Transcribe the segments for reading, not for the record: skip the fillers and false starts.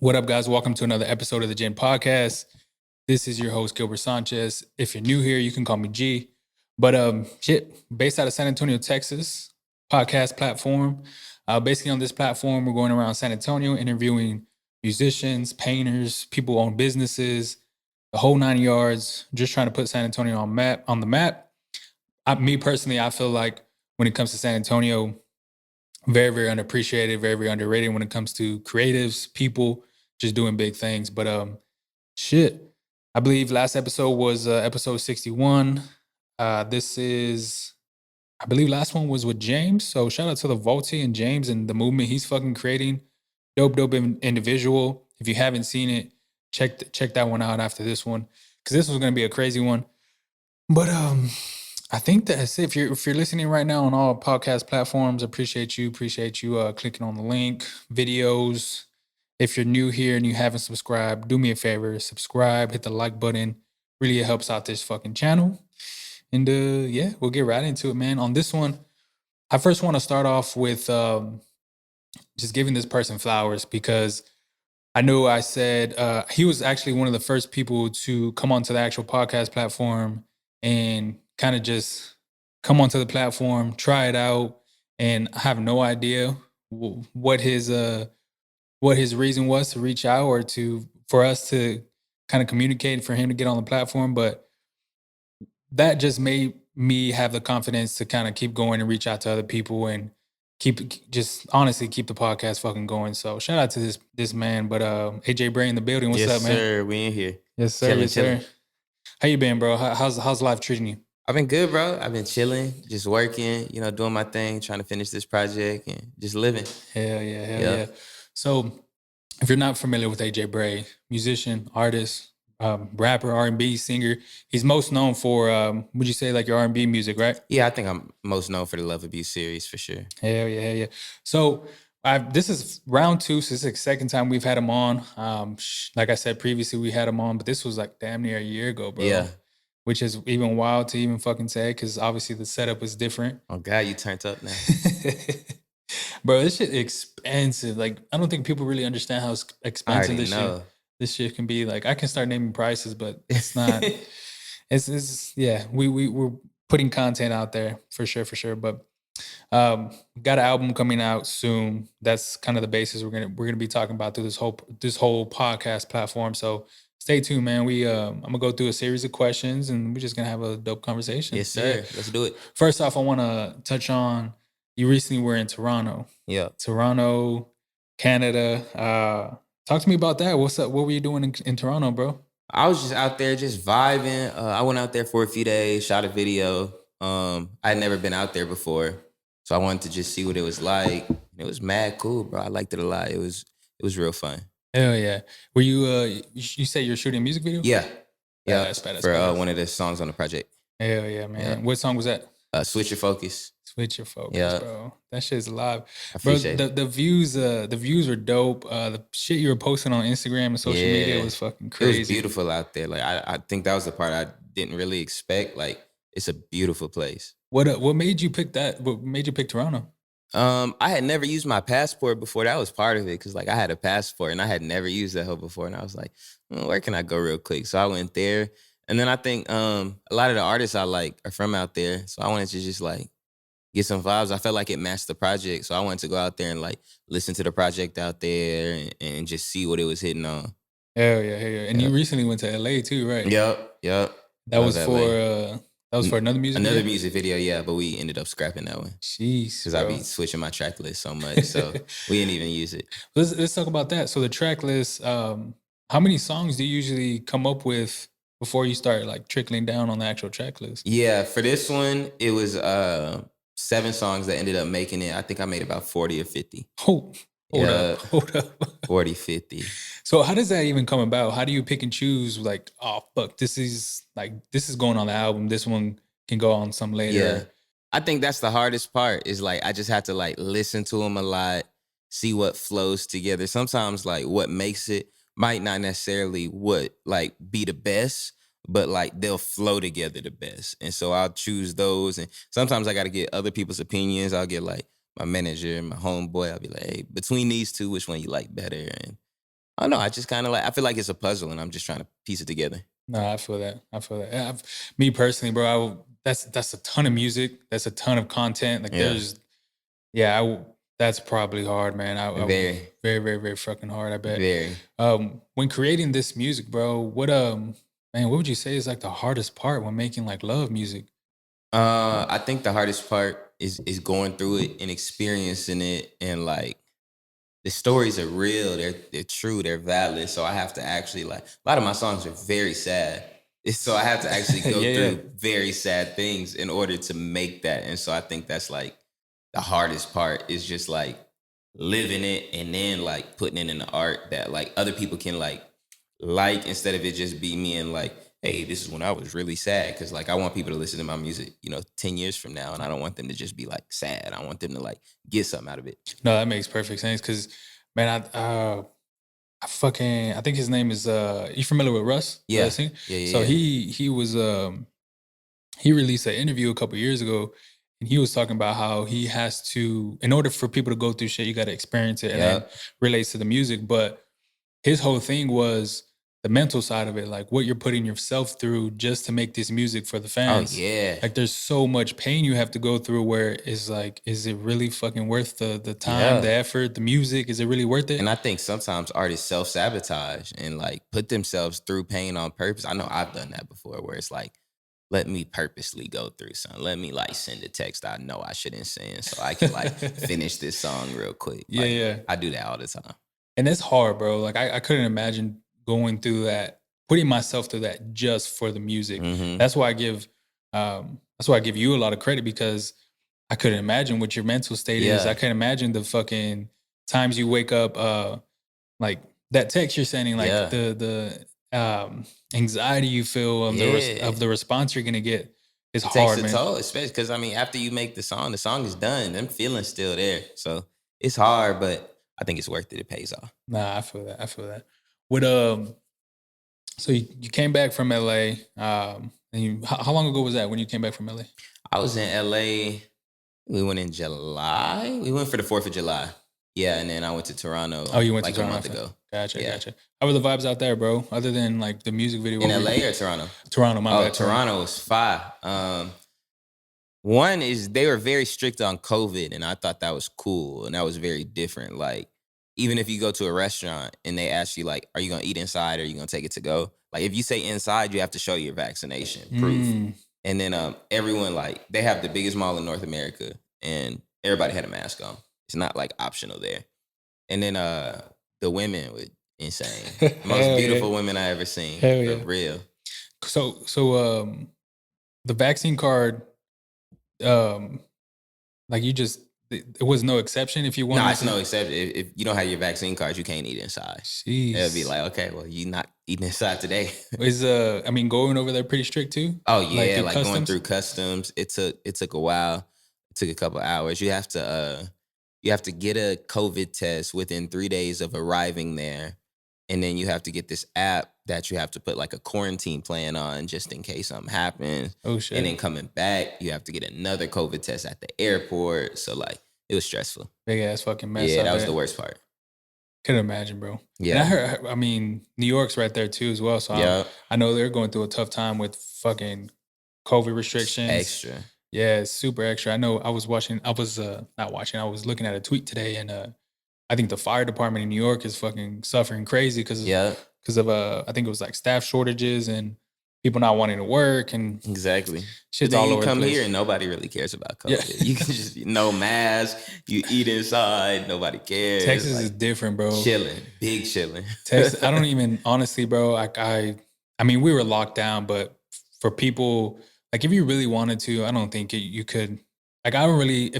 What up, guys? Welcome to another episode of the GINN podcast. This is your host, Gilbert Sanchez. If you're new here, you can call me G. But based out of San Antonio, Texas, podcast platform. Basically, on this platform, we're going around San Antonio interviewing musicians, painters, people who own businesses, the whole 9 yards. Just trying to put San Antonio on the map. Me personally, I feel like when it comes to San Antonio, very, very underappreciated, very, very underrated when it comes to creatives, people just doing big things. But I believe last episode was episode 61. This is, I believe last one was with James. So shout out to the Volti and James and the movement he's fucking creating. Dope individual. If you haven't seen it, check that one out after this one, because this was going to be a crazy one. But I think that's it. If you're listening right now on all podcast platforms, appreciate you clicking on the link, videos. If you're new here and you haven't subscribed, do me a favor, subscribe, hit the like button. Really, it helps out this fucking channel. And we'll get right into it, man. On this one, I first want to start off with just giving this person flowers, because I know I said he was actually one of the first people to come onto the actual podcast platform and kind of just come onto the platform, try it out, and I have no idea what his reason was to reach out or for us to kind of communicate, for him to get on the platform. But that just made me have the confidence to kind of keep going and reach out to other people and keep the podcast fucking going. So shout out to this man. But AJ Bray in the building. What's up, man? Yes, sir. We in here. Yes, sir. Yes, sir. How you been, bro? How's life treating you? I've been good, bro. I've been chilling, just working, doing my thing, trying to finish this project and just living. Hell yeah. So if you're not familiar with AJ Bray, musician, artist, rapper, R&B singer, he's most known for, would you say, like your R&B music, right? Yeah, I think I'm most known for the Love Abuse series for sure. Hell yeah. So this is round 2, so this is the second time we've had him on. Like I said previously, we had him on, but this was like damn near a year ago, bro. Yeah. Which is even wild to even fucking say, because obviously the setup was different. Oh God, you turned up now. Bro, this shit expensive. Like, I don't think people really understand how expensive this shit can be. Like, I can start naming prices, but it's not. We're putting content out there for sure. But got an album coming out soon. That's kind of the basis we're gonna be talking about through this whole podcast platform. So stay tuned, man. I'm gonna go through a series of questions and we're just gonna have a dope conversation. Yes, sir. Yeah. Let's do it. First off, I want to touch on, you recently were in Toronto. Yeah. Toronto, Canada. Talk to me about that. What's up? What were you doing in Toronto, bro? I was just out there just vibing. I went out there for a few days, shot a video. I had never been out there before, so I wanted to just see what it was like. It was mad cool, bro. I liked it a lot. It was real fun. Hell yeah. Were you, you say you're shooting a music video? Yeah. Yeah. That's bad. For one of the songs on the project. Hell yeah, man. Yeah. What song was that? Switch Your Focus. Switch Your Focus, bro. That shit's live. Bro, the views were dope. The shit you were posting on Instagram and social media was fucking crazy. It was beautiful out there. Like, I think that was the part I didn't really expect. Like, it's a beautiful place. What made you pick that? What made you pick Toronto? I had never used my passport before. That was part of it, because like I had a passport and I had never used that hoe before, and I was like, where can I go real quick? So I went there, and then I think a lot of the artists I like are from out there, so I wanted to just like get some vibes. I felt like it matched the project, so I wanted to go out there and like listen to the project out there and just see what it was hitting on. Hell yeah. And you recently went to LA too, right? Yep. That was for another music video? Another music video, yeah, but we ended up scrapping that one. Jeez, because I be switching my track list so much, so we didn't even use it. Let's talk about that. So the track list, how many songs do you usually come up with before you start like trickling down on the actual track list? Yeah, for this one, it was 7 songs that ended up making it. I think I made about 40 or 50. Hold up. 40, 50. So how does that even come about? How do you pick and choose, like, oh, fuck, this is going on the album. This one can go on some later. Yeah. I think that's the hardest part, is like I just have to like listen to them a lot, see what flows together. Sometimes like what makes it might not necessarily be the best, but like they'll flow together the best. And so I'll choose those. And sometimes I got to get other people's opinions. I'll get like my manager and my homeboy. I'll be like, hey, between these two, which one you like better? And I don't know. I just kind of I feel like it's a puzzle, and I'm just trying to piece it together. No, I feel that. I feel that. Me personally, bro, that's a ton of music. That's a ton of content. Like Yeah, yeah, that's probably hard, man. very, Very, very, very fucking hard. I bet. very. When creating this music, bro, man, what would you say is like the hardest part when making like love music? I think the hardest part is going through it and experiencing it, and like the stories are real, they're true, they're valid. So I have to actually like a lot of my songs are very sad. So I have to actually Yeah, go yeah. through very sad things in order to make that. And so I think that's like the hardest part is just like living it and then like putting it in the art that like other people can like instead of it just be me and like, hey, this is when I was really sad. Cause like I want people to listen to my music, 10 years from now. And I don't want them to just be like sad. I want them to like get something out of it. No, that makes perfect sense. Cause man, I think his name is you familiar with Russ? Yeah. Singer? Yeah, yeah, So yeah. he was he released an interview a couple years ago, and he was talking about how he has to, in order for people to go through shit, you got to experience it, and then Yep. relates to the music. But his whole thing was the mental side of it, like what you're putting yourself through just to make this music for the Oh fans. yeah. Like there's so much pain you have to go through where it's like, is it really fucking worth the time, the Yeah. effort, the music? Is it really worth it? And I think sometimes artists self-sabotage and like put themselves through pain on purpose. I know I've done that before where it's like, let me purposely go through something. Let me like send a text I know I shouldn't send so I can like finish this song real quick. Yeah, Like yeah. I do that all the time. And it's hard, bro. Like I couldn't imagine going through that, putting myself through that just for the music. Mm-hmm. That's why I give you a lot of credit, because I couldn't imagine what your mental state is. Yeah. I couldn't imagine the fucking times you wake up, like that text you're sending, like Yeah. the anxiety you feel of Yeah. of the response you're gonna get is It takes hard, a man. toll, especially because I mean, after you make the song is done. Them feelings still there. So it's hard, but I think it's worth it. It pays off. Nah, I feel that. I feel that. What so you came back from LA, and how long ago was that when you came back from LA? I was in LA. We went in July. We went for the 4th of July. Yeah, and then I went to Toronto Oh, you went like to a Toronto. month ago. Gotcha, Yeah. gotcha. How were the vibes out there, bro? Other than like the music video, In what were LA you- or Toronto? Toronto, my Oh, bad. Toronto was fire. One is they were very strict on COVID, and I thought that was cool, and that was very different. Like, even if you go to a restaurant and they ask you, like, are you gonna eat inside or are you gonna take it to go? Like, if you say inside, you have to show your vaccination proof. Mm. And then everyone, like, they have the biggest mall in North America, and everybody had a mask on. It's not like optional there. And then the women were insane. The most Hell beautiful yeah. women I ever seen. Hell For yeah. real. So the vaccine card, like it was no exception if you wanted No, it's to. no exception. If you don't have your vaccine cards, you can't eat inside. Jeez. It'll be like, okay, well, you not eating inside today. Is I mean, going over there pretty strict too? Oh yeah, through like going customs? through customs. It took a while. It took a couple hours. You have to get a COVID test within 3 days of arriving there. And then you have to get this app that you have to put like a quarantine plan on just in case something happens. Oh shit. And then coming back, you have to get another COVID test at the airport. So like it was stressful. Big ass fucking mess. Yeah, out that was there. the worst part. Couldn't imagine, bro. Yeah. And I heard, I mean, New York's right there too as well. So Yeah. I know they're going through a tough time with fucking COVID restrictions. Extra. Yeah, it's super extra. I know I was not watching, I was looking at a tweet today, and I think the fire department in New York is fucking suffering crazy because Yeah. of I think it was like staff shortages and people not wanting to work and Exactly. shit's Then all you over the come place. here and nobody really cares about Yeah. COVID. You can just no mask. You eat inside. Nobody cares. Texas like, is different, bro. chilling, big chilling. Texas, I don't even honestly, bro. I mean, we were locked down, but for people, like if you really wanted to, I don't think you could. Like I don't really,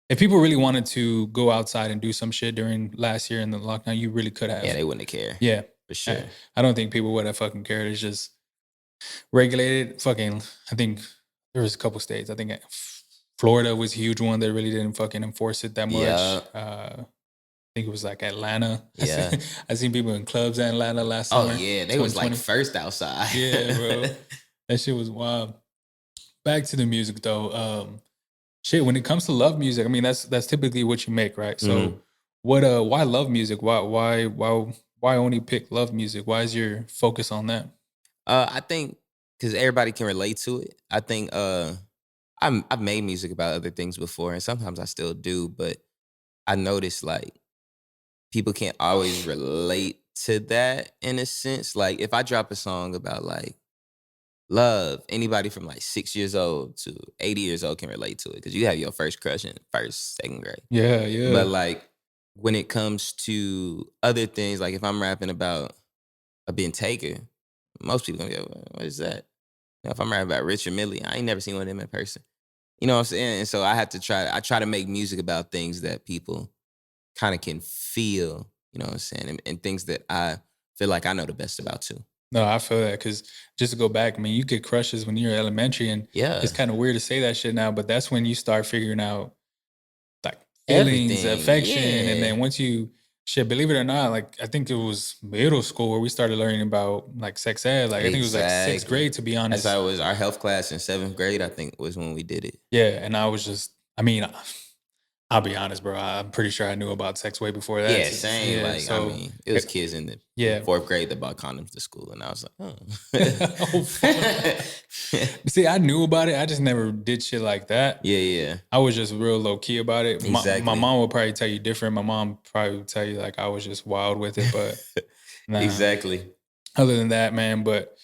if people really wanted to go outside and do some shit during last year in the lockdown, you really could have. Yeah, they wouldn't care. Yeah, For sure. I don't think people would have fucking cared. It's just regulated. Fucking, I think there was a couple states. I think Florida was a huge one that really didn't fucking enforce it that much. Yeah. I think it was like Atlanta. Yeah. I seen people in clubs in Atlanta last Oh summer. yeah, they was like 2020. first outside. Yeah, bro. That shit was wild. Back to the music though. Shit, when it comes to love music, I mean that's typically what you make, right? So Mhm. why love music? Why why only pick love music? Why is your focus on that? I think because everybody can relate to it. I think I've made music about other things before, and sometimes I still do, but I notice like people can't always relate to that in a sense. Like if I drop a song about like love, anybody from like 6 years old to 80 years old can relate to it because you have your first crush in first, second grade. Yeah, yeah. But like when it comes to other things, like if I'm rapping about a being taken, most people gonna go, what is that? If I'm rapping about Richard Millie, I ain't never seen one of them in person. You know what I'm saying? And so I try to make music about things that people kind of can feel, you know what I'm saying? And things that I feel like I know the best about too. No, I feel that because just to go back, I mean, you get crushes when you're elementary, and Yeah. it's kind of weird to say that shit now, but that's when you start figuring out like feelings, Everything. affection, and Yeah. then once you shit, believe it or not, like I think it was middle school where we started learning about like sex ed. Like I think it was like sixth Exactly. grade to be That's honest. how it was. Our health class in seventh grade, I think, was when we did it. Yeah, and I was just, I mean, I'll be honest, bro. I'm pretty sure I knew about sex way before that. Yeah, same. Yeah, Like, I so mean, it was kids in the yeah. fourth grade that bought condoms to school, and I was like, Oh fuck. oh. See, I knew about it. I just never did shit like that. Yeah, yeah. I was just real low key about it. My Exactly. mom will probably tell you different. My mom probably would tell you like I was just wild with it, but nah. Exactly. Other than that, man, but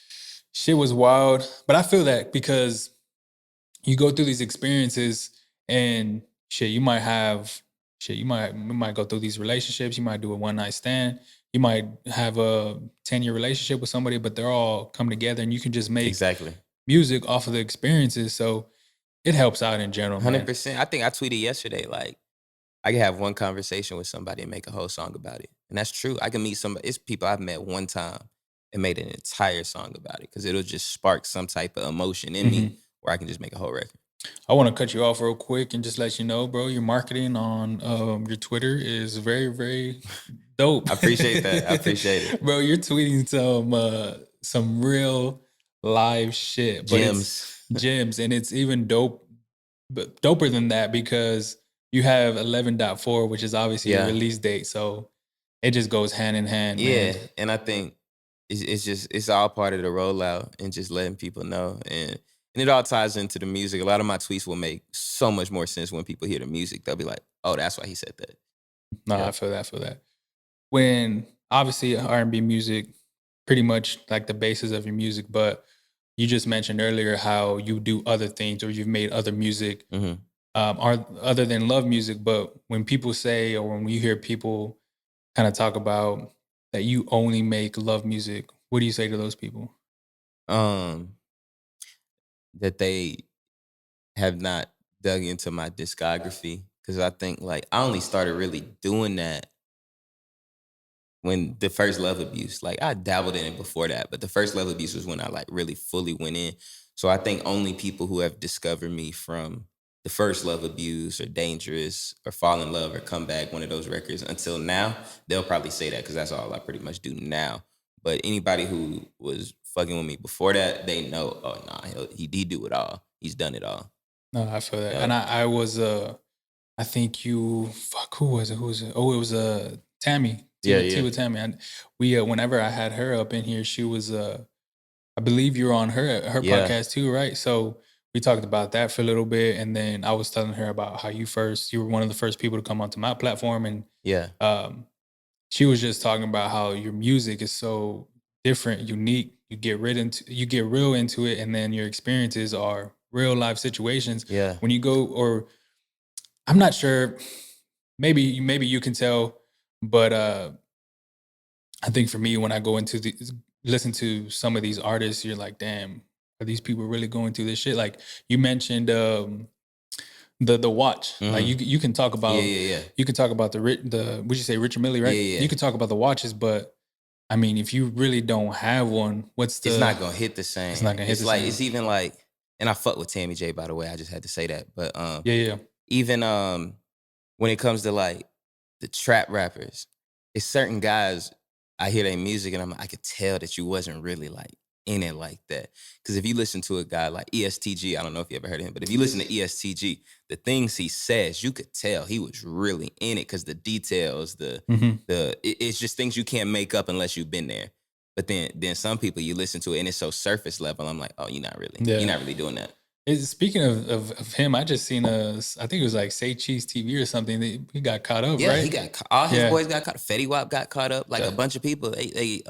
shit was wild. But I feel that because you go through these experiences and shit, you might go through these relationships, you might do a one night stand, you might have a 10-year relationship with somebody, but they're all come together and you can just make Exactly. music off of the experiences. So it helps out in general, man. 100%. I think I tweeted yesterday, like, I can have one conversation with somebody and make a whole song about it. And that's true. I can meet somebody, it's people I've met one time and made an entire song about it because it'll just spark some type of emotion in Mhm. me where I can just make a whole record. I want to cut you off real quick and just let you know, bro, your marketing on your Twitter is very, very dope. I appreciate that. I appreciate it. Bro, you're tweeting some real live shit, but it's Gems. gems, and it's even dope, but doper than that because you have 11.4, which is obviously your Yeah. release date. So it just goes hand in hand, Yeah. man. And I think it's all part of the rollout and just letting people know. And it all ties into the music. A lot of my tweets will make so much more sense when people hear the music. They'll be like, oh, that's why he said that. No, Yeah. I feel that. I feel that. When obviously R&B music, pretty much like the basis of your music, but you just mentioned earlier how you do other things or you've made other music, Hmm. are other than love music. But when people say, or when you hear people kind of talk about that you only make love music, what do you say to those people? Um, that they have not dug into my discography because I think like I only started really doing that when the first love abuse, like I dabbled in it before that, but the first love abuse was when I like really fully went in. So I think only people who have discovered me from the first love abuse or dangerous or fall in love or come back, one of those records until now, they'll probably say that because that's all I pretty much do now. But anybody who was fucking with me before that, they know, oh nah, he did do it all. He's done it all. No, I feel that. Yeah. And I was I think you fuck who was it? Who was it? Oh, it was Tammy. Yeah, T yeah. with Tammy. And we whenever I had her up in here, she was I believe you were on her Yeah. podcast too, right? So we talked about that for a little bit, and then I was telling her about how you were one of the first people to come onto my platform, and Yeah. um, she was just talking about how your music is so different, unique. You get real into it, and then your experiences are real life situations. Yeah. When you go, or I'm not sure, maybe you can tell, but I think for me, when I go into listen to some of these artists, you're like, damn, are these people really going through this shit? Like you mentioned the watch. Like Mhm. you can talk Yeah, about yeah, yeah. you can talk about the would you say Richard Millie, Yeah, right? yeah. You can talk about the watches, but I mean, if you really don't have one, It's not gonna hit the same. It's not gonna hit It's the like same. it's even like, and I fuck with Tammy J, by the way. I just had to say that. But Yeah, yeah. even when it comes to like the trap rappers, it's certain guys I hear their music and I could tell that you wasn't really like in it like that. Because if you listen to a guy like ESTG, I don't know if you ever heard of him, but if you listen to ESTG, the things he says, you could tell he was really in it because the details, it's just things you can't make up unless you've been there. But then some people, you listen to it and it's so surface level. I'm like, oh, you're not really doing that. Speaking of him, I just seen I think it was like Say Cheese TV or something. He got caught up, Yeah, right? he got all his boys got caught. Fetty Wap got caught up. Like a bunch of people. They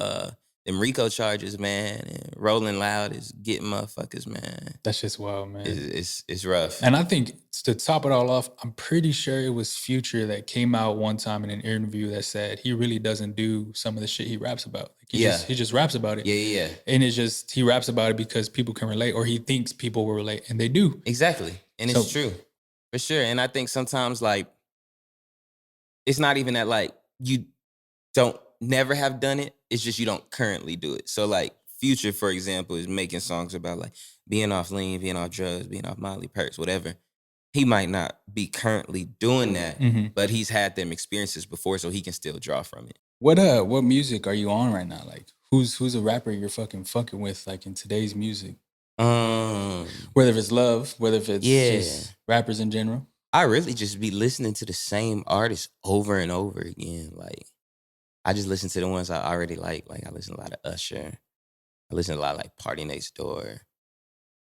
them RICO charges, man. And Rolling Loud is getting motherfuckers, man. That's just wild, man. It's rough. And I think to top it all off, I'm pretty sure it was Future that came out one time in an interview that said he really doesn't do some of the shit he raps about. Like he just raps about it. Yeah. And it's just he raps about it because people can relate, or he thinks people will relate, and they do. Exactly. And it's true. For sure. And I think sometimes like it's not even that like you don't never have done it. It's just you don't currently do it. So like Future, for example, is making songs about like being off lean, being off drugs, being off Molly perks, whatever. He might not be currently doing that, but he's had them experiences before, so he can still draw from it. What music are you on right now? Like who's a rapper you're fucking with like in today's music? Whether it's love, whether if it's just rappers in general. I really just be listening to the same artist over and over again. Like I just listen to the ones I already like. Like I listen to a lot of Usher. I listen to a lot of like Party Next Door.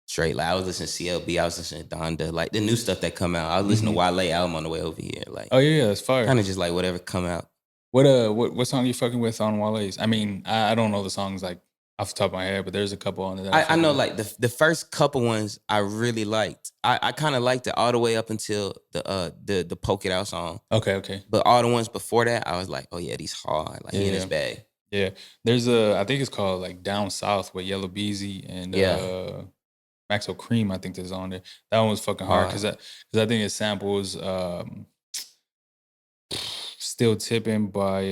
Straight. Like I was listening to CLB. I was listening to Donda. Like the new stuff that come out. I was listening to Wale album on the way over here. Like oh yeah, that's fire. Kind of just like whatever come out. What song you fucking with on Wale's? I mean, I don't know the songs like off the top of my head, but there's a couple on there. I know like the first couple ones I really liked. I kind of liked it all the way up until the Poke It Out song. Okay. But all the ones before that, I was like, oh yeah, these hard. Like he in his bag. Yeah. There's I think it's called like Down South with Yellow Beezy and Maxo Cream, I think is on there. That one was fucking hard because I think it samples Still Tipping by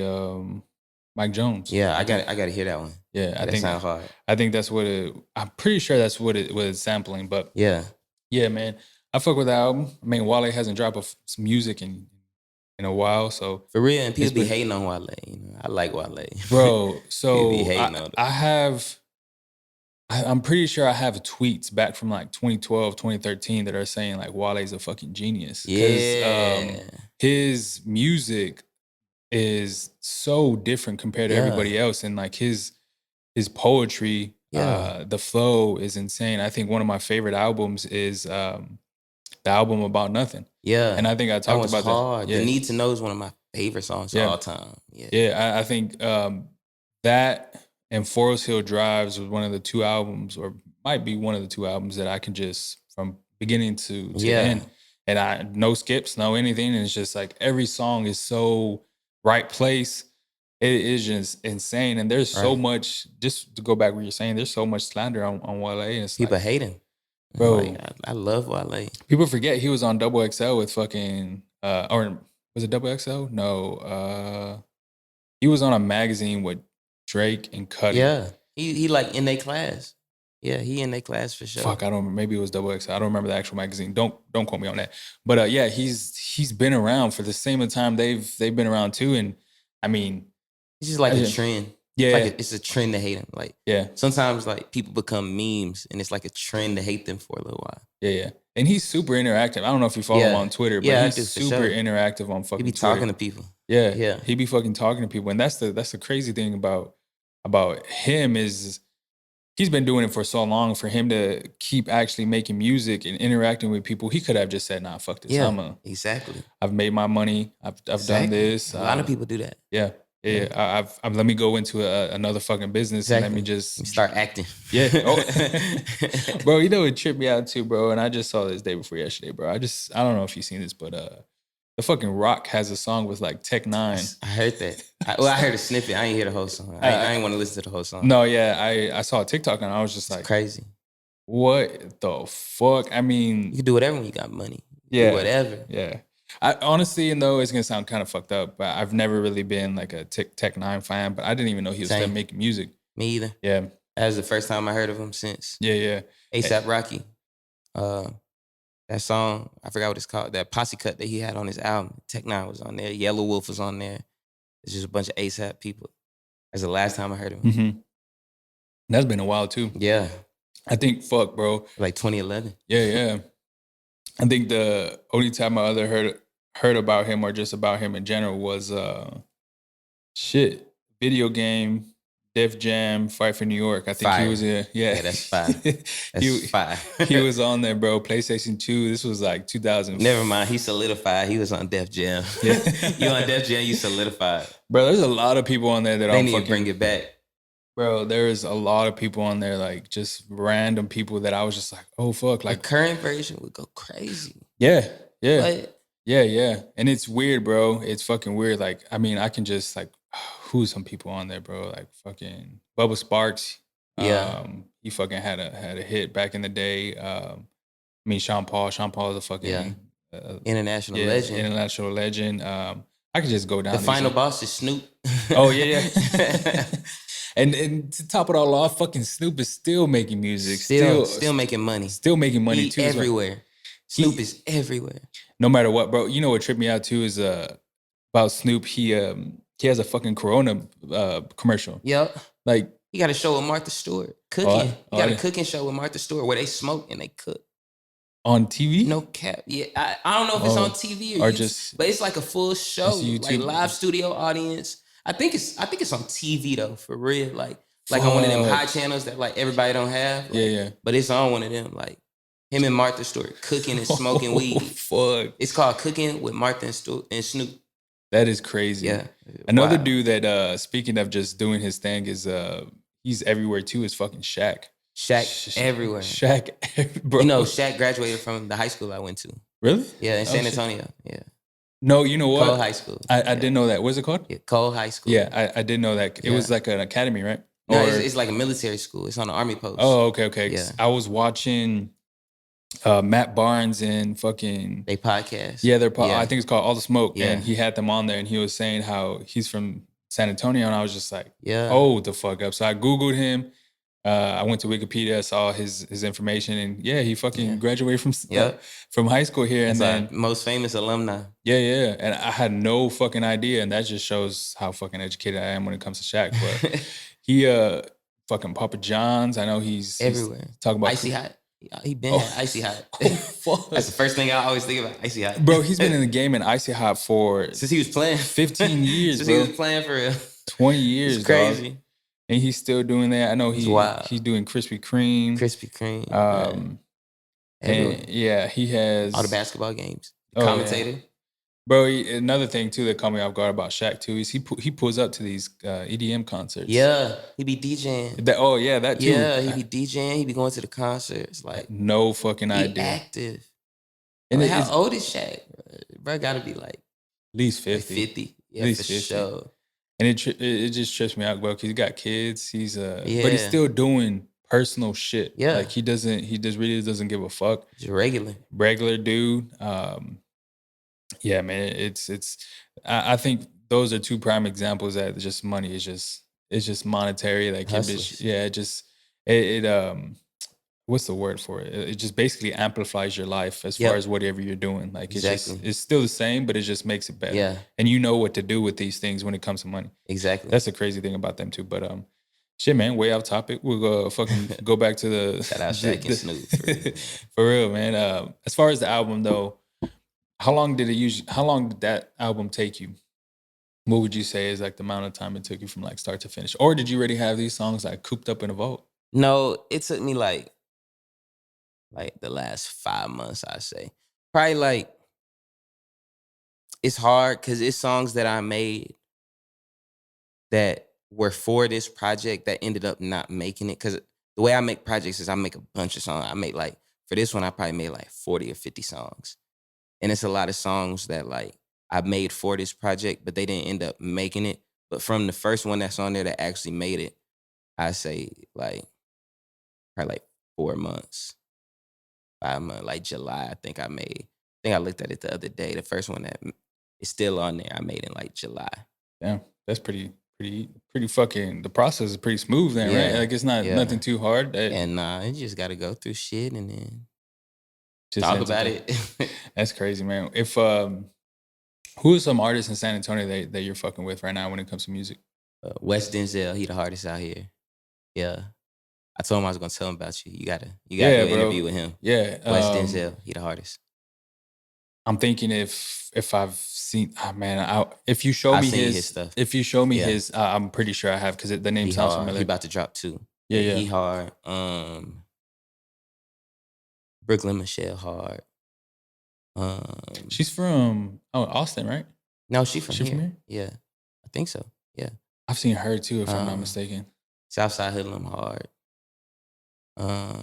Mike Jones. Yeah, I got to hear that one. Yeah, that sounds hard. I think that's what I'm pretty sure that's what it's sampling. But yeah, man, I fuck with the album. I mean, Wale hasn't dropped some music in a while, so for real. And people be hating on Wale. You know, I like Wale, bro. So I'm pretty sure I have tweets back from like 2012, 2013 that are saying like Wale's a fucking genius. Yeah, his music is so different compared to everybody else, and like his poetry, the flow is insane. I think one of my favorite albums is the album About Nothing. Yeah, and I think I talked about hard. that. Yeah. The Need to Know is one of my favorite songs of all time. I think that and Forest Hill Drives was one of the two albums, or might be one of the two albums that I can just from beginning to end, and I no skips, no anything, and it's just like every song is so right place. It is just insane, and there's so much. Just to go back where you're saying, there's so much slander on Wale, and it's people hating, bro. Like, I love Wale. People forget he was on Double XL with fucking or was it Double XL? No, he was on a magazine with Drake and Cudi. Yeah, he like in their class. Yeah, he in their class for sure. Fuck, I don't. Maybe it was Double XL. I don't remember the actual magazine. Don't quote me on that. But yeah, he's been around for the same time they've been around too, and I mean. It's just like a trend. Yeah. It's a trend to hate him. Like, sometimes like people become memes and it's like a trend to hate them for a little while. Yeah. And he's super interactive. I don't know if you follow him on Twitter, but he's super interactive on fucking Twitter. He be talking to people. Yeah. He be fucking talking to people. And that's the crazy thing about him is he's been doing it for so long. For him to keep actually making music and interacting with people, he could have just said, nah, fuck this. Yeah, exactly. I've made my money. I've done this. A lot of people do that. Yeah. Yeah, I've let me go into another fucking business and let me just start acting. Yeah, bro. You know it tripped me out too, bro. And I just saw this day before yesterday, bro. I don't know if you've seen this, but the fucking Rock has a song with like Tech Nine. I heard that. I heard a snippet. I ain't hear the whole song. I ain't want to listen to the whole song. No, yeah, I saw a TikTok and I was just like, crazy. What the fuck? I mean, you can do whatever when you got money. Yeah, do whatever. Yeah. I honestly, and though it's gonna sound kind of fucked up, but I've never really been like a Tech Nine fan. But I didn't even know he was still making music. Me either. Yeah, that was the first time I heard of him since. Yeah. ASAP Rocky, that song I forgot what it's called. That posse cut that he had on his album. Tech Nine was on there. Yellow Wolf was on there. It's just a bunch of ASAP people. That's the last time I heard of him. That's been a while too. Yeah, I think fuck, bro. like 2011. Yeah. I think the only time I ever heard about him or just about him in general was shit, video game, Def Jam, Fight for New York. I think he Fire. was yeah. Yeah, that's fire. he That's fire. he was on there, bro. PlayStation 2. This was like 2000. Never mind. He solidified. He was on Def Jam. Yeah. You on Def Jam, you solidified. Bro, there's a lot of people on there that They I'm need fucking to bring it back. Bro, there is a lot of people on there, like just random people that I was just like, oh fuck, Like like current version would go crazy. yeah. But Yeah. And it's weird, bro. It's fucking weird. Like, I mean, I can just like who's some people on there, bro? Like fucking Bubba Sparks. yeah, He fucking had a hit back in the day. I mean Sean Paul. Sean Paul is a fucking yeah. International legend. international legend. I could just go down The these- final boss is Snoop. Oh yeah. And to top it all off, fucking Snoop is still making music. Still making money. Still making money He too. as well. everywhere. Snoop is everywhere. No matter what, bro. You know what tripped me out too is about Snoop. He has a fucking Corona commercial. Yep. Like He got a show with Martha Stewart. Cooking. Oh, He got yeah. a cooking show with Martha Stewart where they smoke and they cook. on TV. No cap. Yeah. I don't know if it's Oh, on TV or or just- but it's like a full show. It's YouTube. Like live studio audience. I think it's on TV though, for real. Like on one of them Fuck. high channels that like everybody don't have. Like, Yeah. But it's on one of them. Like him and Martha Stewart cooking and smoking Oh, weed. fuck. It's called Cooking with Martha and Snoop. That is crazy. Yeah. Another Wow. dude that speaking of just doing his thing is he's everywhere too is fucking Shaq. Shaq everywhere. Shaq, bro. You know, Shaq graduated from the high school I went to. Really? Yeah, in Oh, San shit. Antonio. Yeah. No, you know what? Cole High School. I Yeah. didn't know that. What's it called? Yeah, Cole High School. Yeah, I didn't know that. It was Yeah. like an academy, right? No, Or- it's like a military school. It's on the Army post. Oh, okay. Yeah. I was watching Matt Barnes and fucking They podcast. yeah, Yeah. I think it's called All the Smoke, Yeah. and he had them on there, and he was saying how he's from San Antonio, and I was just like, Yeah. oh, the fuck up. So I googled him. I went to Wikipedia, saw his information, and yeah, he fucking Yeah. graduated Yep. from high school here, It's and then our most famous alumni. yeah, and I had no fucking idea, and that just shows how fucking educated I am when it comes to Shaq. But he fucking Papa John's. I know he's Everywhere. talking about Icy Hot. He been Oh. had Icy Hot. Oh, fuck. That's the first thing I always think about. Icy Hot. Bro, he's been in the game in Icy Hot for since he was playing. 15 years, Since bro. he was playing for real. 20 years, It's crazy. dog. And he's still doing that. I know It's wild. he's doing Krispy Kreme. Krispy Kreme. And yeah, he has all the basketball games. Oh, yeah. Commentator. Bro, another thing too that caught me off guard about Shaq too is he pulls up to these EDM concerts. Yeah. He be DJing. That too. Yeah, he be DJing. He be going to the concerts. Like No fucking he idea. active. And Like, it's how old is Shaq? Bro, gotta be like at least 50. 50. 50. Yeah, At least for 50. sure. And it just trips me out, bro, because he's got kids. He's but he's Yeah. still doing personal shit. Yeah. Like he really doesn't give a fuck. Just regular. Regular dude. Yeah, man. I think those are two prime examples that just money is just monetary. Like Hustlers. it what's the word for it? It just basically amplifies your life as Yep. far as whatever you're doing. Like Exactly. it's still the same, but it just makes it better. Yeah, And you know what to do with these things when it comes to money. exactly. That's the crazy thing about them too. But shit, man, way off topic. We'll go fucking go back to the Shout out Shaq and Snoop. For real. for real, man. As far as the album though, how long did that album take you? What would you say is like the amount of time it took you from like start to finish? Or did you already have these songs like cooped up in a vault? No, it took me like the last 5 months, I say. Probably like it's hard because it's songs that I made that were for this project that ended up not making it. Because the way I make projects is I make a bunch of songs. I make like, for this one, I probably made like 40 or 50 songs. And it's a lot of songs that like I made for this project, but they didn't end up making it. But from the first one that's on there that actually made it, I say like probably like 4 months, 5 months, like July. I think I looked at it the other day. The first one that is still on there, I made in like July. Damn, that's pretty fucking. The process is pretty smooth then, right? Yeah, Like it's not yeah. nothing too hard. And you just got to go through shit and then Just talk ends about up- it. That's crazy, man. If who are some artists in San Antonio that you're fucking with right now when it comes to music? West Denzel, he the hardest out here. Yeah. I told him I was gonna tell him about you. You gotta Yeah, do an bro. interview with him. Yeah. West Denzel, he the hardest. I'm thinking if I've seen, if you show I've me seen his stuff. if you show me Yeah. his, I'm pretty sure I have because the name He sounds hard. familiar. He about to drop 2. Yeah, He yeah. hard. Brooklyn Michelle hard. She's from Austin, right? No, she from She here. from here? Yeah, I think so. Yeah. I've seen her too, if I'm not mistaken. Southside Hoodlum hard. I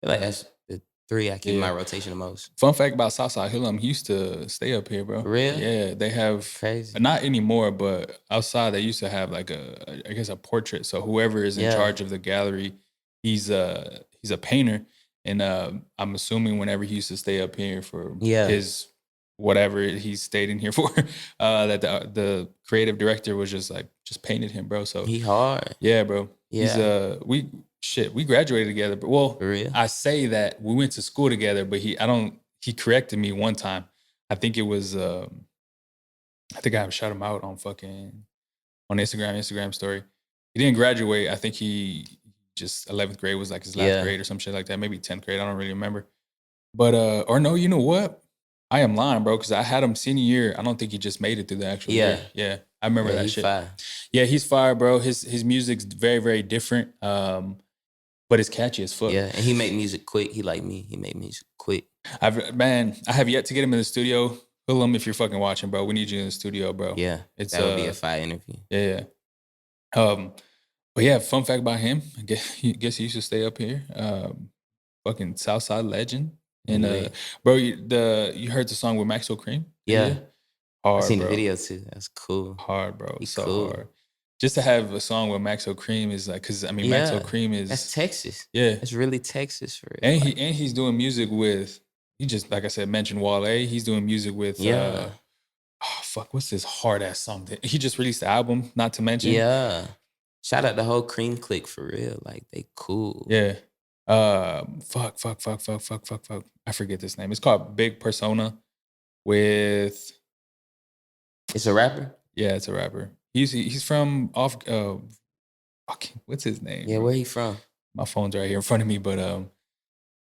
feel like that's the 3 I keep in my rotation the most. Fun fact about Southside Hoodlum, he used to stay up here, bro. For real? Yeah, they have Crazy. not anymore, but outside they used to have like a portrait. So whoever is in charge of the gallery, he's a painter, and I'm assuming whenever he used to stay up here for his whatever he stayed in here for, that the creative director was just painted him, bro. So He hard. yeah, bro. Yeah. We graduated together, but well, For real? I say that we went to school together, but he corrected me one time. I think it was I think I shut him out on Instagram story. He didn't graduate. I think he just 11th grade was like his last grade or some shit like that. Maybe 10th grade. I don't really remember. But or no, you know what? I am lying, bro, because I had him senior year. I don't think he just made it through the actual year. Yeah. I remember that shit. Fire. Yeah, he's fire, bro. His music's very, very different. But it's catchy as fuck. Yeah, and he made music quick. He like me. He made music quick. I have yet to get him in the studio. Willem, if you're fucking watching, bro, we need you in the studio, bro. Yeah, that would be a fire interview. Yeah. But yeah, fun fact about him. I guess he used to stay up here. Fucking Southside legend. And bro, you heard the song with Maxwell Cream? Yeah. Hard, I seen bro. the video too. That's cool. Hard, bro. He's so cool. hard. Just to have a song with Maxwell Cream is like, because I mean, Maxwell Cream is that's Texas. Yeah, it's really Texas for real. And he's doing music with. He just, like I said, mentioned Wale. He's doing music with. What's this hard ass song? He just released the album. Not to mention. Yeah. Shout out the whole Cream clique for real. Like they cool. Yeah. Fuck. I forget this name. It's called Big Persona. With. It's a rapper. Yeah, it's a rapper. He's from off. What's his name? Yeah, bro? where he from? My phone's right here in front of me, but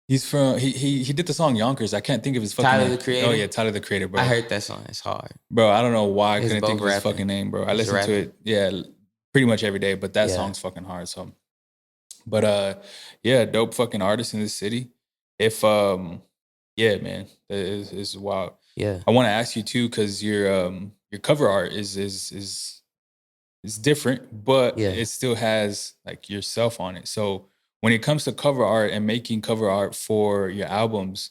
he's from. He did the song Yonkers. I can't think of his fucking Tyler name. the Creator. Oh yeah, Tyler the Creator, bro. I heard that song. It's hard, bro. I don't know why I It's couldn't think of his fucking name, bro. I listen to it, pretty much every day. But that song's fucking hard. So, but yeah, dope fucking artist in this city. If yeah, man, it's wild. Yeah, I want to ask you too, because your cover art is different, but it still has like yourself on it. So when it comes to cover art and making cover art for your albums,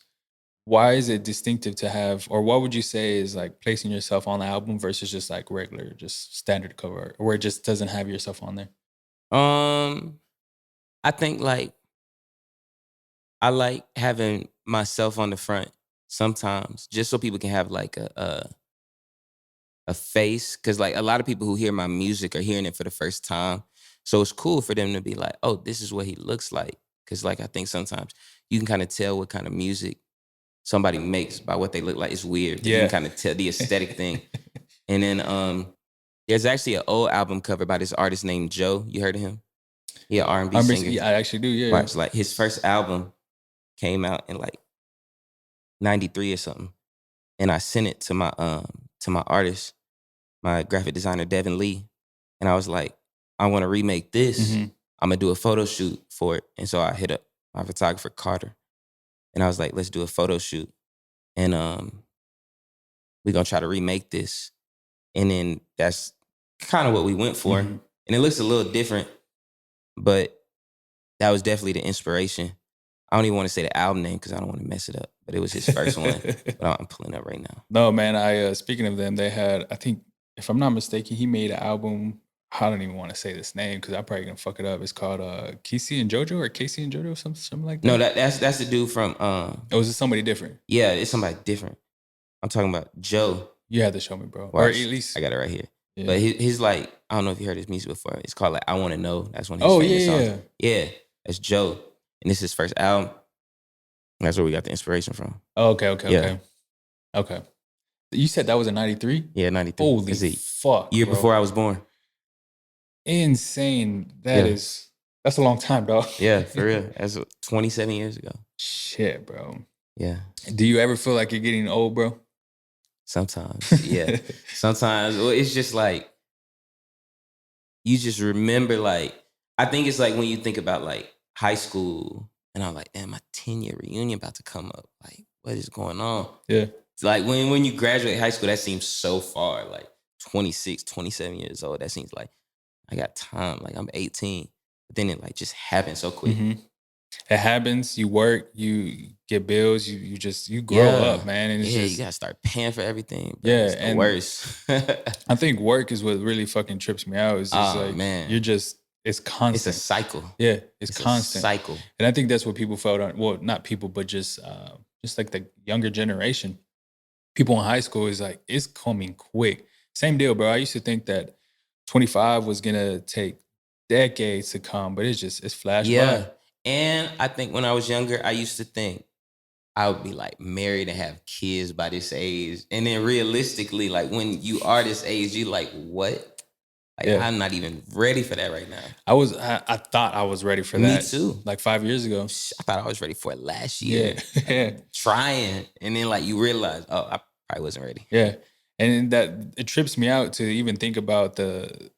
why is it distinctive to have, or what would you say is like placing yourself on the album versus just like regular, just standard cover art, where it just doesn't have yourself on there? I think like I like having myself on the front sometimes, just so people can have like a face, because like a lot of people who hear my music are hearing it for the first time, so it's cool for them to be like, oh, this is what he looks like, because like I think sometimes you can kind of tell what kind of music somebody makes by what they look like. It's weird. You can kind of tell the aesthetic thing. And then there's actually an old album cover by this artist named Joe. You heard of him? He an R&B singer. Yeah, I actually do. Yeah. Watch, like his first album came out in like 93 or something, and I sent it to my artist, my graphic designer Devin Lee, and I was like, I want to remake this. I'm gonna do a photo shoot for it. And so I hit up my photographer Carter, and I was like, let's do a photo shoot, and we're gonna try to remake this. And then that's kind of what we went for. And it looks a little different, but that was definitely the inspiration. I don't even want to say the album name because I don't want to mess it up, but it was his first one. But I'm pulling up right now. No, man, I speaking of them, they had, I think, if I'm not mistaken, he made an album. I don't even want to say this name because I'm probably gonna fuck it up. It's called Casey and JoJo, or Casey and JoJo, something like that. No, that's the dude from Oh, is it somebody different? Yeah, it's somebody different. I'm talking about Joe. You had to show me, bro. Watch, or at least I got it right here. Yeah. But he's like, I don't know if you heard his music before. It's called like I Want to Know. That's one of his famous songs. Yeah, that's Joe. And this is his first album. That's where we got the inspiration from. Oh, okay. You said that was in 93? Yeah, 93. Holy fuck. Year bro. before I was born. Insane. That is That's a long time, dog. Yeah, for real. That's 27 years ago. Shit, bro. Yeah. Do you ever feel like you're getting old, bro? Sometimes. Yeah. Sometimes. Well, it's just like, you just remember, like, I think it's like when you think about like high school and I'm like, damn, my 10-year reunion about to come up. Like, what is going on? Yeah. It's like when you graduate high school, that seems so far, like 26, 27 years old. That seems like I got time. Like I'm 18. But then it like just happened so quick. Mm-hmm. It happens. You work, you get bills, you grow up, man. And it's you just, gotta start paying for everything. Bro. yeah, It's the and worst. I think work is what really fucking trips me out. It's just like, man. you're just, it's constant. It's a cycle. Yeah, it's constant. A cycle. And I think that's what people felt on, well, not people, but just like the younger generation. People in high school is like, it's coming quick. Same deal, bro. I used to think that 25 was gonna take decades to come, but it's flash by. And I think when I was younger, I used to think I would be like married and have kids by this age. And then realistically, like when you are this age, you like, what? Like I'm not even ready for that right now. I thought I was ready for that. Me too. Like 5 years ago. I thought I was ready for it last year. Yeah. Trying. And then like you realize, oh, I probably wasn't ready. Yeah. And that it trips me out to even think about the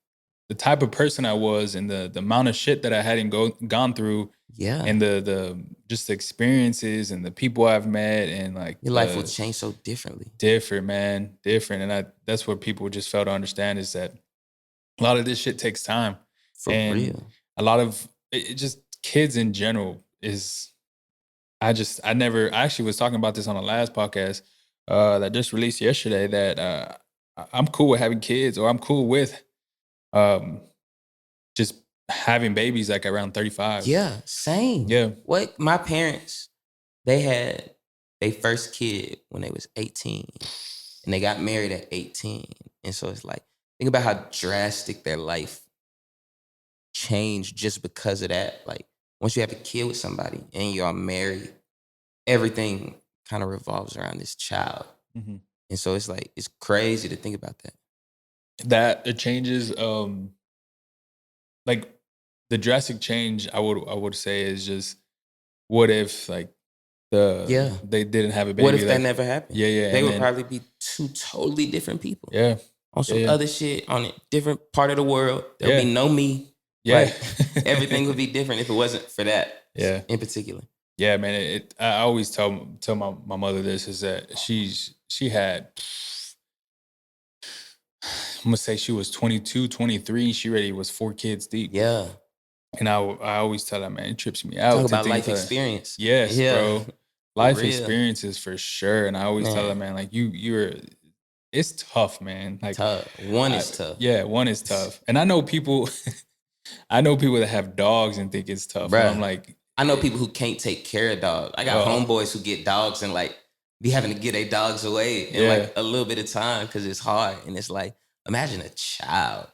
type of person I was and the amount of shit that I hadn't gone through. Yeah. And the just the experiences and the people I've met and like your life will change so differently. Different, man. Different. And that's what people just fail to understand is that a lot of this shit takes time. For real. A lot of it just kids in general is I actually was talking about this on the last podcast that just released yesterday that I'm cool with having kids or I'm cool with just having babies like around 35. Yeah, same. Yeah. What my parents, they had their first kid when they was 18 and they got married at 18. And so it's like, think about how drastic their life changed just because of that. Like once you have a kid with somebody and you're married, everything kind of revolves around this child. Mm-hmm. And so it's like, it's crazy to think about that. That it changes, like the drastic change I would say is just what if like they didn't have a baby. What if like, that never happened? Yeah. They would probably be two totally different people. Yeah. On some other shit, on a different part of the world. There'll be no me. Yeah. Like, everything would be different if it wasn't for that. Yeah. In particular. Yeah, man. I always tell my mother this is that she had, I'm gonna say she was 22, 23. She already was 4 kids deep. Yeah. And I always tell her, man, it trips me out. Talk about life experience. Yes, bro. Life experiences for sure. And I always tell her, man, like it's tough, man. Like tough. One is tough. Yeah, one is tough. And I know people that have dogs and think it's tough. Bruh, I'm like, I know people who can't take care of dogs. I got homeboys who get dogs and like be having to get their dogs away in like a little bit of time because it's hard. And it's like, imagine a child.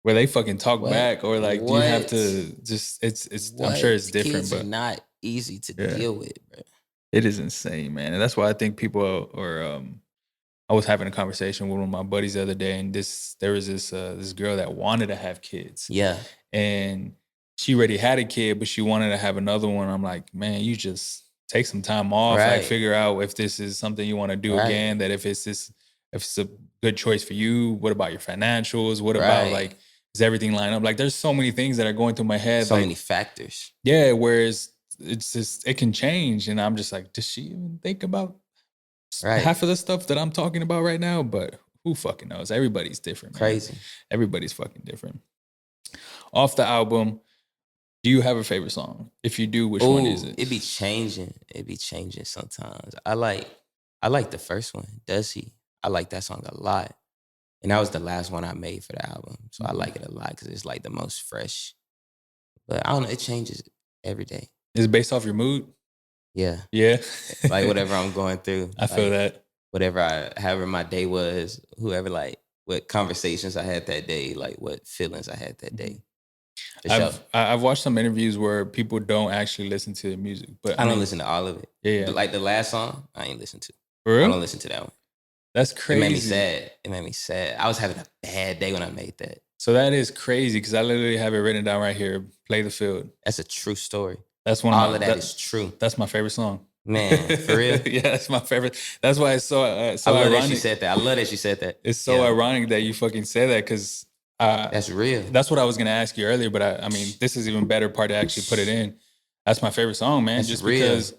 Where they fucking talk back or like you have to just it's I'm sure it's different. Kids are not easy to deal with, bro. It is insane, man. And that's why I think people are I was having a conversation with one of my buddies the other day, and there was this girl that wanted to have kids. Yeah. And she already had a kid, but she wanted to have another one. I'm like, man, you just take some time off, like figure out if this is something you want to do again, that if it's a good choice for you, what about your financials? What about like, does everything line up? Like there's so many things that are going through my head. So many factors. Yeah, whereas it's just, it can change. And I'm just like, does she even think about half of the stuff that I'm talking about right now? But who fucking knows? Everybody's different, man. Crazy. Everybody's fucking different. Off the album, do you have a favorite song? If you do, which one is it? It be changing. It be changing sometimes. I like the first one, Does He? I like that song a lot. And that was the last one I made for the album. So I like it a lot because it's like the most fresh. But I don't know, it changes every day. Is it based off your mood? Yeah. Yeah. Like whatever I'm going through. I feel that. However my day was, whoever like, what conversations I had that day, like what feelings I had that day. I've watched some interviews where people don't actually listen to the music. But I don't listen to all of it. Yeah. Like the last song, I ain't listen to. For real? I don't listen to that one. That's crazy. It made me sad. I was having a bad day when I made that. So that is crazy because I literally have it written down right here. Play the field. That's a true story. That's one All of that is true. That's my favorite song. Man, for real? Yeah, that's my favorite. That's why it's so I love ironic. that she said that. I love that she said that. It's so ironic that you fucking say that because that's real. That's what I was gonna ask you earlier, but I mean, this is even better part to actually put it in. That's my favorite song, man. That's just real. Because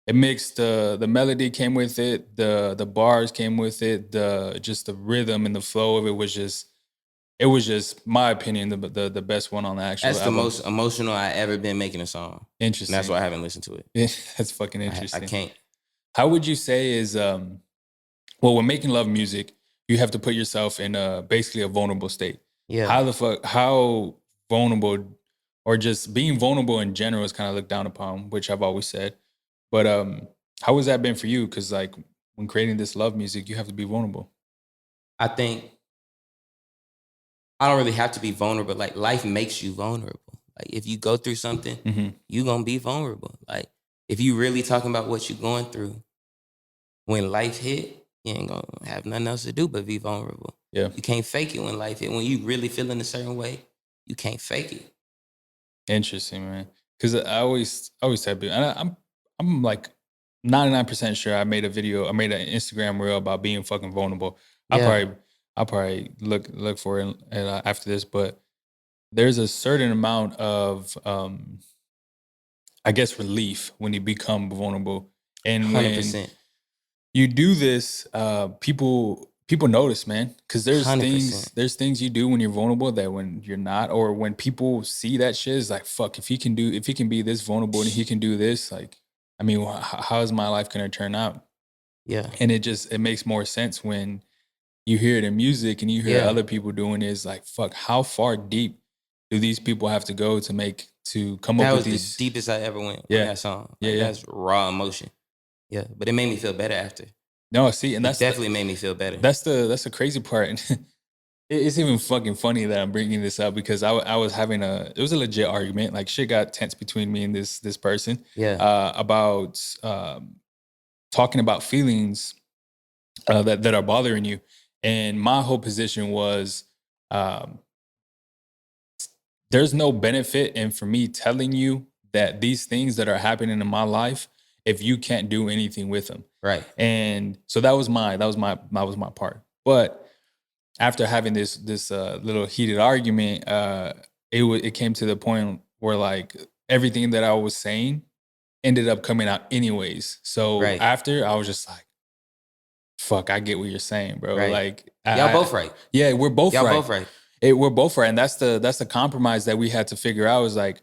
it makes the melody came with it, the bars came with it, the rhythm and the flow of it was just my opinion the best one on the actual That's album. the most emotional I ever been making a song. Interesting. And that's why I haven't listened to it. Yeah, that's fucking interesting. I can't. How would you say is well, when making love music, you have to put yourself in basically a vulnerable state. Yeah. How vulnerable, or just being vulnerable in general is kind of looked down upon, which I've always said. But how has that been for you? Because like when creating this love music, you have to be vulnerable. I think I don't really have to be vulnerable. Like life makes you vulnerable. Like if you go through something, you're gonna be vulnerable. Like if you really talking about what you're going through, when life hit, you ain't gonna have nothing else to do but be vulnerable. Yeah. You can't fake it when life hit. When you really feeling a certain way, you can't fake it. Interesting, man. Because I always tell people, and I'm like 99% sure I made an Instagram reel about being fucking vulnerable. Yeah. I'll probably look for it after this, but there's a certain amount of I guess relief when you become vulnerable, and 100%. when you do this, people notice, man, because there's 100%. things you do when you're vulnerable that when you're not, or when people see that shit, is like, fuck, if he can be this vulnerable and he can do this, like, I mean, how is my life gonna turn out? Yeah. And it makes more sense when you hear it in music and you hear other people doing it. It's like, fuck, how far deep do these people have to go to come up with these? That was the deepest I ever went on that song. Like, that's raw emotion. Yeah, but it made me feel better after. No, see, and that's definitely made me feel better. That's the crazy part. It's even fucking funny that I'm bringing this up because I was having it was a legit argument. Like shit got tense between me and this person. Yeah. About talking about feelings that are bothering you, and my whole position was there's no benefit in for me telling you that these things that are happening in my life if you can't do anything with them. Right. And so that was my part. But after having this little heated argument, it came to the point where like everything that I was saying ended up coming out anyways. So after, I was just like, fuck, I get what you're saying, bro. Right. Like y'all both right. Yeah, we're both y'all right. Both right. We're both right. And that's the compromise that we had to figure out. Was like,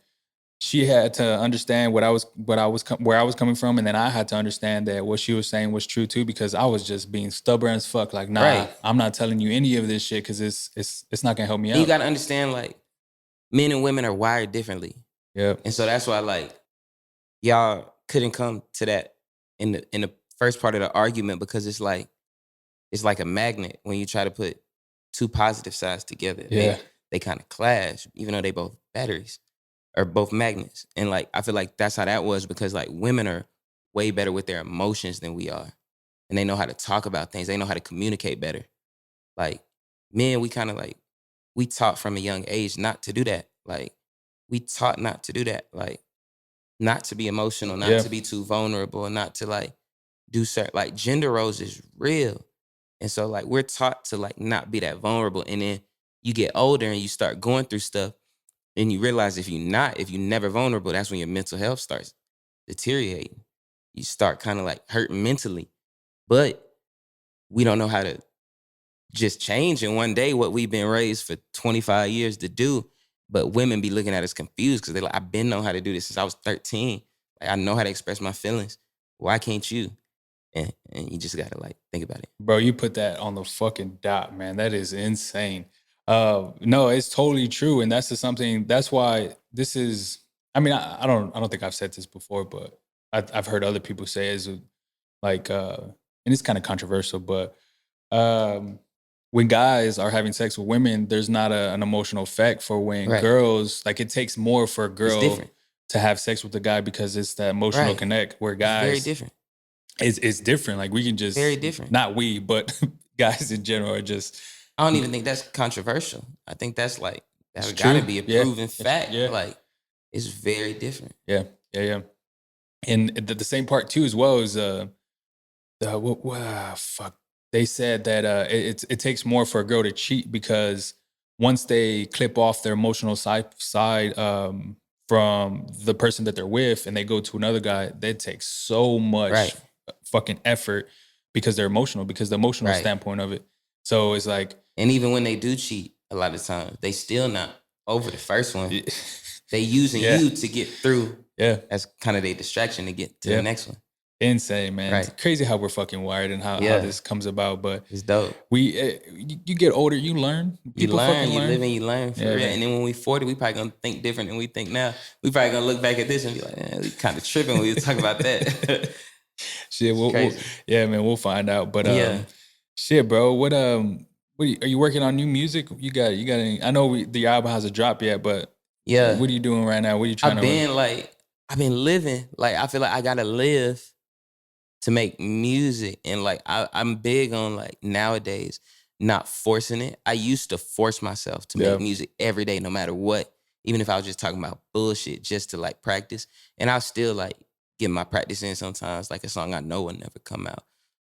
she had to understand where I was coming from, and then I had to understand that what she was saying was true too, because I was just being stubborn as fuck. Like, nah, I'm not telling you any of this shit because it's not gonna help me out. You gotta understand, like, men and women are wired differently. Yeah, and so that's why, like, y'all couldn't come to that in the first part of the argument, because it's like a magnet when you try to put two positive sides together. Yeah, they kind of clash, even though they both batteries. Or both magnets. And like, I feel like that's how that was, because like women are way better with their emotions than we are. And they know how to talk about things. They know how to communicate better. Like men, we kind of like, we taught from a young age not to do that. Like we taught not to do that. Like not to be emotional, not to be too vulnerable, not to like do certain, like gender roles is real. And so like we're taught to like not be that vulnerable. And then you get older and you start going through stuff. And you realize if you're never vulnerable, that's when your mental health starts deteriorating. You start kind of like hurting mentally. But we don't know how to just change in one day what we've been raised for 25 years to do. But women be looking at us confused because they're like, I've been know how to do this since I was 13. Like, I know how to express my feelings. Why can't you? And you just got to like think about it. Bro, you put that on the fucking dot, man. That is insane. No, it's totally true. And that's why this is, I mean, I don't think I've said this before, but I've heard other people say is like, and it's kind of controversial, but when guys are having sex with women, there's not an emotional effect for when girls, like it takes more for a girl to have sex with a guy because it's that emotional connect, where guys, very different. It's different. Like we can just, very different. Not we, but guys in general are just, I don't even think that's controversial. I think that's like It's that got to true. be a Yeah. proven fact. Yeah. Like it's very different. Yeah. Yeah. Yeah. And the same part too, as well, is fuck. They said that it takes more for a girl to cheat because once they clip off their emotional side from the person that they're with and they go to another guy, that takes so much Right. fucking effort because they're emotional, because the emotional Right. standpoint of it. So it's like, And even when they do cheat, a lot of times they still not over the first one. yeah. They using you to get through Yeah. as kind of their distraction to get to the next one. Insane, man. Right. It's crazy how we're fucking wired and how this comes about. But It's dope. you get older, you learn. People fucking you learn. live and you learn for real. man. And then when we 40, we probably gonna think different than we think now. We probably gonna look back at this and be like, we kind of tripping when we was talking about that. Shit, man, we'll find out. But shit, bro, what are you working on new music? You got any? I know the album hasn't dropped yet, but what are you doing right now? What are you trying to? I've been living. Like I feel like I gotta live to make music, and like I'm big on like nowadays not forcing it. I used to force myself to make music every day, no matter what. Even if I was just talking about bullshit, just to like practice, and I'll still like get my practice in sometimes. Like a song I know will never come out,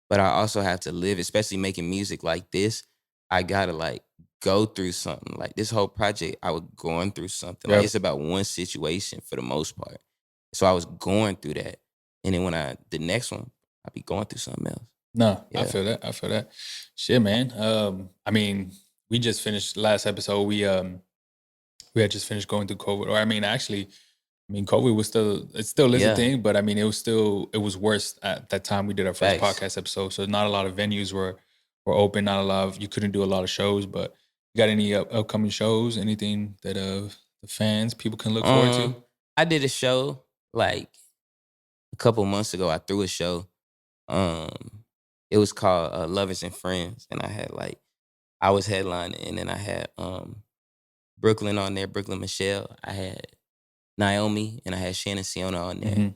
but I also have to live, especially making music like this. I gotta like go through something. Like this whole project, I was going through something. Like it's about one situation for the most part. So I was going through that, and then the next one, I'll be going through something else. No, I feel that. Shit, man. I mean, we just finished last episode. We had just finished going through COVID. Or actually, COVID was still is a thing, but I mean, it was worse at that time we did our first podcast episode. So not a lot of venues were open. Not a lot of, you couldn't do a lot of shows. But you got any upcoming shows? Anything that the fans, people can look forward to? I did a show like a couple months ago. I threw a show. It was called Lovers and Friends, and I was headlining, and then I had Brooklyn on there, Brooklyn Michelle. I had Naomi, and I had Shannon Siona on there,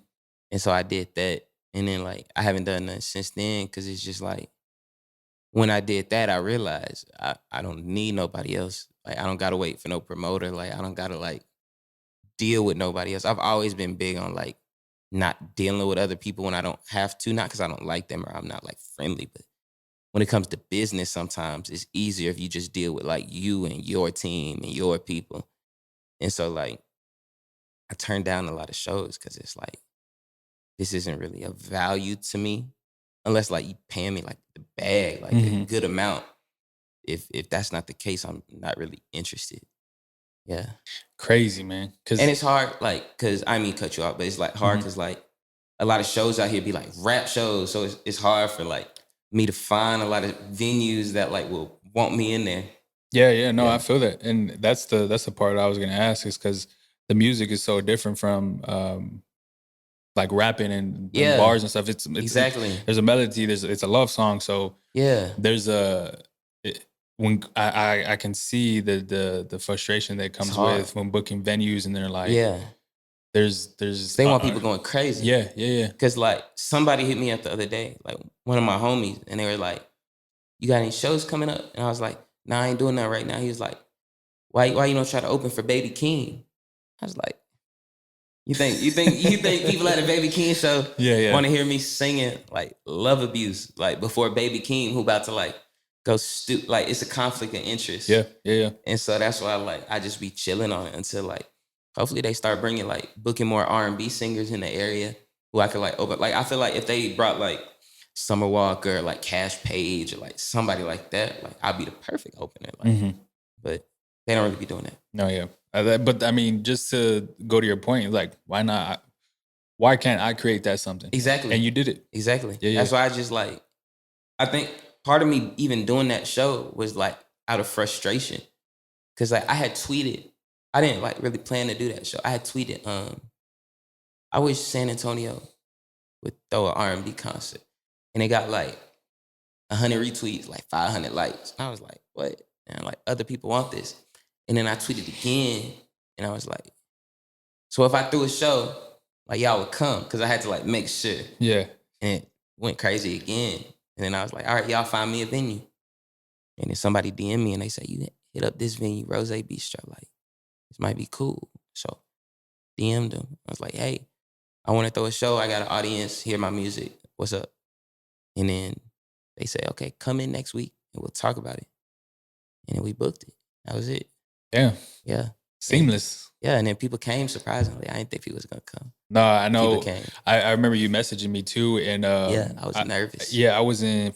and so I did that. And then like I haven't done nothing since then because it's just like when I did that, I realized I don't need nobody else. Like I don't gotta wait for no promoter. Like I don't gotta like deal with nobody else. I've always been big on like not dealing with other people when I don't have to, not because I don't like them or I'm not like friendly, but when it comes to business, sometimes it's easier if you just deal with like you and your team and your people. And so like I turned down a lot of shows because it's like, this isn't really of value to me unless like you paying me like the bag, like a good amount. If that's not the case, I'm not really interested. Yeah. Crazy, man. And it's hard, like, because I mean cut you off, but it's like hard because like a lot of shows out here be like rap shows. So it's hard for like me to find a lot of venues that like will want me in there. Yeah, no, I feel that. And that's the part I was gonna ask, is because the music is so different from like rapping and bars and stuff. It's exactly. There's a melody, it's a love song. So there's when I can see the frustration that comes with when booking venues, and they're like, there's they want people going crazy. Yeah. Because like somebody hit me up the other day, like one of my homies, and they were like, "You got any shows coming up?" And I was like, "Nah, I ain't doing that right now." He was like, "Why you don't try to open for Baby King?" I was like, You think people at a Baby King show want to hear me singing like love abuse like before Baby King, who about to like go like it's a conflict of interest. Yeah. And so that's why I just be chilling on it until like hopefully they start bringing like booking more R&B singers in the area who I could like open. Like I feel like if they brought like Summer Walker or like Cash Page or like somebody like that, like I'd be the perfect opener. Like, but they don't really be doing that. No, yeah. But I mean, just to go to your point, like, why not? Why can't I create that something? Exactly. And you did it. Exactly. Yeah. That's why I just like, I think part of me even doing that show was like out of frustration. Cause like I had tweeted, I didn't like really plan to do that show. I had tweeted, I wish San Antonio would throw an R&B concert. And it got like 100 retweets, like 500 likes. And I was like, what? And like other people want this. And then I tweeted again, and I was like, so if I threw a show, like y'all would come, because I had to like make sure. Yeah. And it went crazy again. And then I was like, all right, y'all find me a venue. And then somebody DM me and they say, you hit up this venue, Rose Bistro. Like, this might be cool. So DM'd them. I was like, hey, I want to throw a show. I got an audience, hear my music. What's up? And then they say, okay, come in next week and we'll talk about it. And then we booked it. That was it. Yeah. Yeah. Seamless. And then people came surprisingly. I didn't think people was going to come. No, I know. People came. I remember you messaging me too. And yeah, I was nervous. Yeah, I was in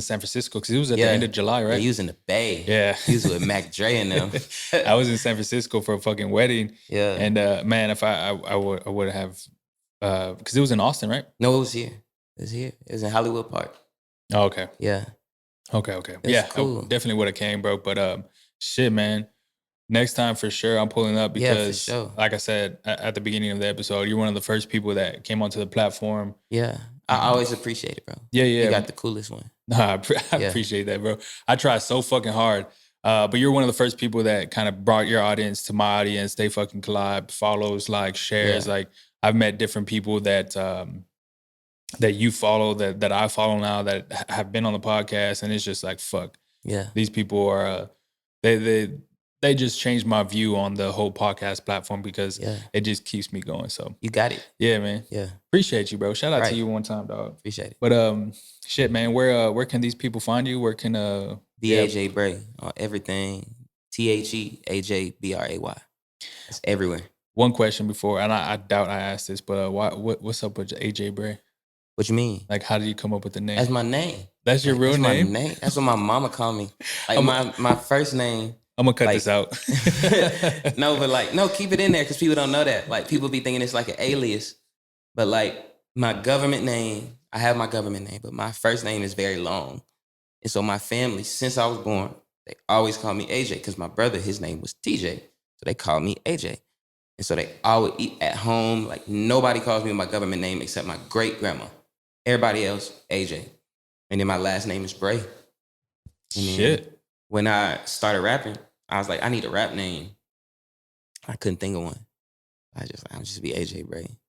San Francisco because it was at the end of July, right? Yeah, he was in the Bay. Yeah. He was with Mac Dre and them. I was in San Francisco for a fucking wedding. Yeah. And man, if I would have, because it was in Austin, right? No, it was here. It was here. It was in Hollywood Park. Oh, okay. Yeah. Okay. Yeah, cool. I definitely would have came, bro. But shit, man. Next time for sure, I'm pulling up because, for sure. like I said at the beginning of the episode, you're one of the first people that came onto the platform. Yeah, I always appreciate it, bro. Yeah. You got the coolest one. Nah, I appreciate that, bro. I try so fucking hard. But you're one of the first people that kind of brought your audience to my audience. They fucking collab, follows, like, shares. Like, I've met different people that that you follow, that I follow now, that have been on the podcast, and it's just like, fuck. Yeah. These people are they just changed my view on the whole podcast platform because it just keeps me going. So you got it. Yeah, man. Yeah. Appreciate you, bro. Shout out to you one time, dog. Appreciate it. But shit, man, where can these people find you? Where can AJ Bray on everything. TheAJ Bray. It's everywhere. One question before, and I doubt I asked this, but what's up with AJ Bray? What you mean? Like, how did you come up with the name? That's my name. That's your real name? My name. That's what my mama called me. Like my first name. I'm gonna cut this out. No, but keep it in there because people don't know that. Like, people be thinking it's like an alias. But like, my government name, I have my government name, but my first name is very long. And so my family, since I was born, they always call me AJ because my brother, his name was TJ. So they call me AJ. And so they always eat at home. Like, nobody calls me my government name except my great grandma. Everybody else, AJ. And then my last name is Bray. Shit. When I started rapping, I was like, I need a rap name. I couldn't think of one. I'll just be AJ Bray.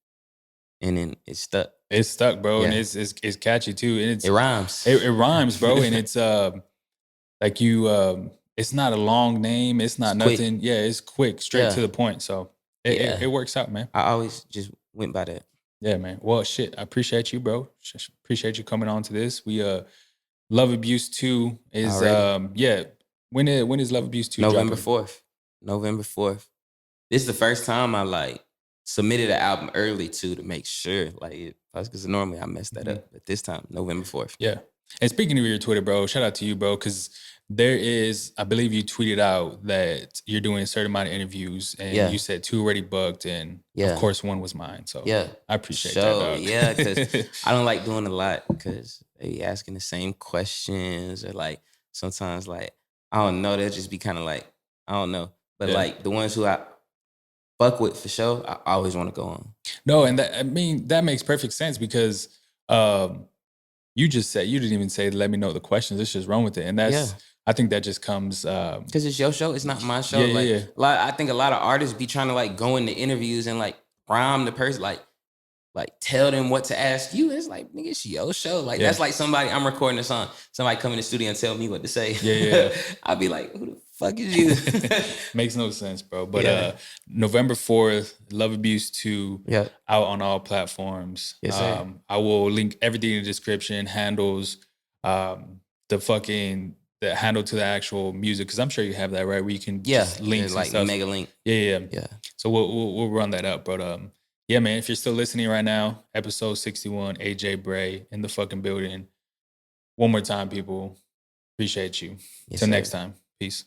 And then it stuck. It's stuck, bro. Yeah. And it's catchy too. And it rhymes. It rhymes, bro. And it's like you it's not a long name. It's not nothing. Quick. Yeah, it's quick, straight to the point. So it works out, man. I always just went by that. Yeah, man. Well, shit, I appreciate you, bro. Appreciate you coming on to this. We Love Abuse 2 is when is Love Abuse 2 November dropping? 4th. November 4th. This is the first time I submitted an album early to make sure because normally I messed that up, but this time November 4th. Yeah. And speaking of your Twitter, bro, shout out to you, bro, because there is, I believe you tweeted out that you're doing a certain amount of interviews and you said 2 already booked and of course 1 was mine. So I appreciate that, dog. Yeah, because I don't like doing a lot because they be asking the same questions or sometimes I don't know, they'll just be kind of I don't know. But the ones who I fuck with for sure, I always want to go on. No, and that makes perfect sense because you just said, you didn't even say, let me know the questions. Let's just run with it. And that's, I think that just comes. Because it's your show. It's not my show. Yeah. I think a lot of artists be trying to go into interviews and prime the person, tell them what to ask you. It's nigga, it's your show. That's like somebody, I'm recording a song. Somebody come in the studio and tell me what to say. Yeah. I'll be like, who the fuck is you? Makes no sense, bro. But November 4th, Love Abuse 2 out on all platforms. Yes, sir. I will link everything in the description, handles, the handle to the actual music, because I'm sure you have that, right? Where you can just links and stuff. Mega link. Yeah. So we'll run that up. But yeah, man, if you're still listening right now, episode 61, AJ Bray in the fucking building. One more time, people. Appreciate you. Till next time. Peace.